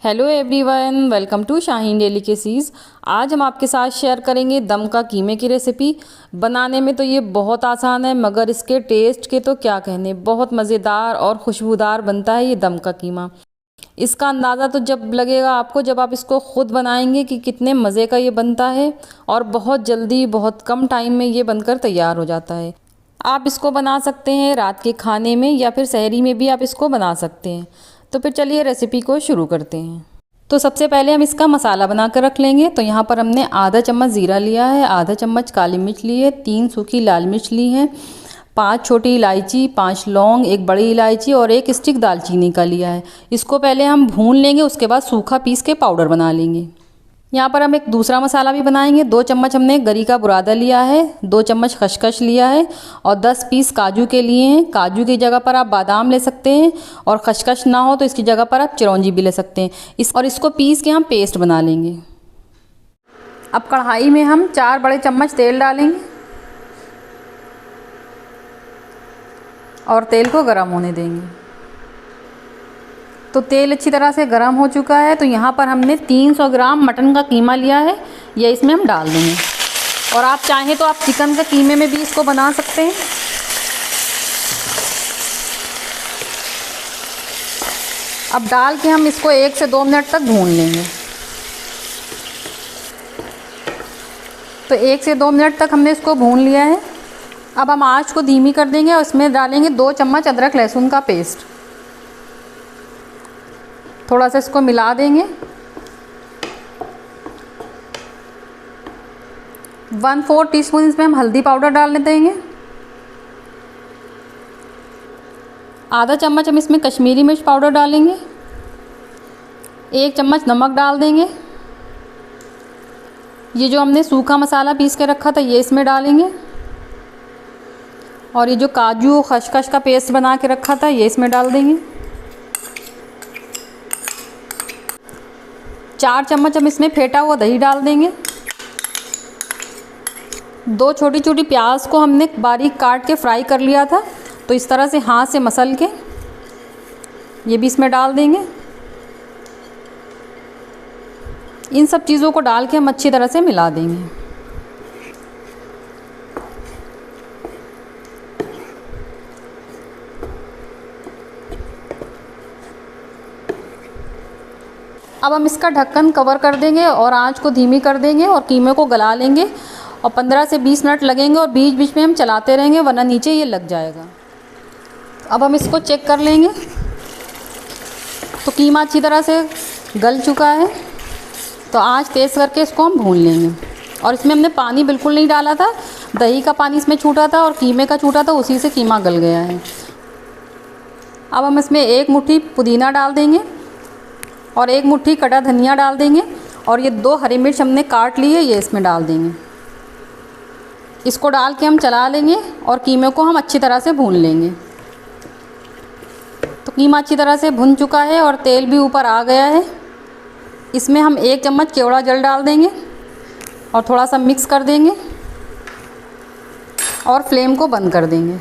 Hello everyone, welcome to Shaheen delicacies. आज हम आपके साथ शेयर करेंगे दम का कीमे की रेसिपी। बनाने में तो ये बहुत आसान है, मगर इसके टेस्ट के तो क्या कहने, बहुत मज़ेदार और खुशबूदार बनता है ये दम का कीमा। इसका अंदाज़ा तो जब लगेगा आपको जब आप इसको ख़ुद बनाएंगे कि कितने मज़े का ये बनता है, और बहुत जल्दी बहुत कम टाइम में ये बनकर तैयार हो जाता है। आप इसको बना सकते हैं रात के खाने में या फिर सहरी में भी आप इसको बना सकते हैं। तो फिर चलिए रेसिपी को शुरू करते हैं। तो सबसे पहले हम इसका मसाला बना कर रख लेंगे। तो यहाँ पर हमने आधा चम्मच ज़ीरा लिया है, आधा चम्मच काली मिर्च ली है, 3 सूखी लाल मिर्च ली हैं, 5 छोटी इलायची, 5 लौंग, 1 बड़ी इलायची और 1 स्टिक दालचीनी का लिया है। इसको पहले हम भून लेंगे, उसके बाद सूखा पीस के पाउडर बना लेंगे। यहाँ पर हम एक दूसरा मसाला भी बनाएंगे। 2 चम्मच हमने गरी का बुरादा लिया है, 2 चम्मच खसखस लिया है और 10 पीस काजू के लिए हैं। काजू की जगह पर आप बादाम ले सकते हैं, और खसखस ना हो तो इसकी जगह पर आप चिरौंजी भी ले सकते हैं। इसको पीस के हम पेस्ट बना लेंगे। अब कढ़ाई में हम 4 बड़े चम्मच तेल डालेंगे और तेल को गर्म होने देंगे। तो तेल अच्छी तरह से गर्म हो चुका है। तो यहाँ पर हमने 300 ग्राम मटन का कीमा लिया है, ये इसमें हम डाल देंगे। और आप चाहें तो आप चिकन के कीमे में भी इसको बना सकते हैं। अब डाल के हम इसको 1 से 2 मिनट तक भून लेंगे। तो 1 से 2 मिनट तक हमने इसको भून लिया है। अब हम आँच को धीमी कर देंगे और इसमें डालेंगे 2 चम्मच अदरक लहसुन का पेस्ट। थोड़ा सा इसको मिला देंगे। 1/4 टीस्पून इसमें हम हल्दी पाउडर डालने देंगे। आधा चम्मच हम इसमें कश्मीरी मिर्च पाउडर डालेंगे। 1 चम्मच नमक डाल देंगे। ये जो हमने सूखा मसाला पीस के रखा था ये इसमें डालेंगे। और ये जो काजू खसखस का पेस्ट बना के रखा था ये इसमें डाल देंगे। 4 चम्मच हम इसमें फेंटा हुआ दही डाल देंगे। 2 छोटी छोटी प्याज को हमने बारीक काट के फ्राई कर लिया था, तो इस तरह से हाथ से मसल के ये भी इसमें डाल देंगे। इन सब चीज़ों को डाल के हम अच्छी तरह से मिला देंगे। अब हम इसका ढक्कन कवर कर देंगे और आंच को धीमी कर देंगे और कीमे को गला लेंगे। और 15 से 20 मिनट लगेंगे और बीच बीच में हम चलाते रहेंगे, वरना नीचे ये लग जाएगा। अब हम इसको चेक कर लेंगे। तो कीमा अच्छी तरह से गल चुका है। तो आंच तेज़ करके इसको हम भून लेंगे। और इसमें हमने पानी बिल्कुल नहीं डाला था, दही का पानी इसमें छूटा था और कीमे का छूटा था, उसी से कीमा गल गया है। अब हम इसमें 1 मुट्ठी पुदीना डाल देंगे और 1 मुट्ठी कटा धनिया डाल देंगे। और ये 2 हरी मिर्च हमने काट ली है, ये इसमें डाल देंगे। इसको डाल के हम चला लेंगे और कीमे को हम अच्छी तरह से भून लेंगे। तो कीमा अच्छी तरह से भुन चुका है और तेल भी ऊपर आ गया है। इसमें हम 1 चम्मच केवड़ा जल डाल देंगे और थोड़ा सा मिक्स कर देंगे और फ्लेम को बंद कर देंगे।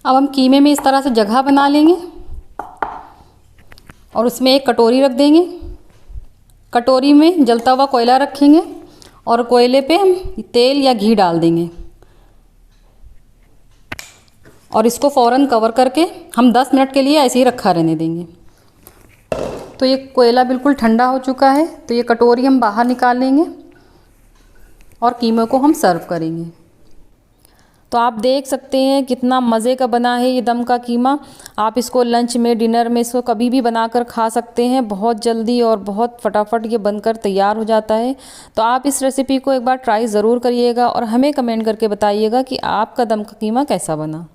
अब हम कीमे में इस तरह से जगह बना लेंगे और उसमें एक कटोरी रख देंगे। कटोरी में जलता हुआ कोयला रखेंगे और कोयले पे हम तेल या घी डाल देंगे और इसको फ़ौरन कवर करके हम 10 मिनट के लिए ऐसे ही रखा रहने देंगे। तो ये कोयला बिल्कुल ठंडा हो चुका है। तो ये कटोरी हम बाहर निकाल लेंगे और कीमे को हम सर्व करेंगे। तो आप देख सकते हैं कितना मज़े का बना है ये दम का कीमा। आप इसको लंच में, डिनर में, इसको कभी भी बनाकर खा सकते हैं। बहुत जल्दी और बहुत फटाफट ये बनकर तैयार हो जाता है। तो आप इस रेसिपी को एक बार ट्राई ज़रूर करिएगा और हमें कमेंट करके बताइएगा कि आपका दम का कीमा कैसा बना।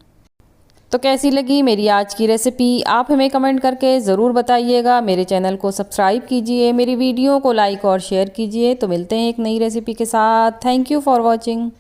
तो कैसी लगी मेरी आज की रेसिपी, आप हमें कमेंट करके ज़रूर बताइएगा। मेरे चैनल को सब्सक्राइब कीजिए, मेरी वीडियो को लाइक और शेयर कीजिए। तो मिलते हैं एक नई रेसिपी के साथ। Thank you for watching.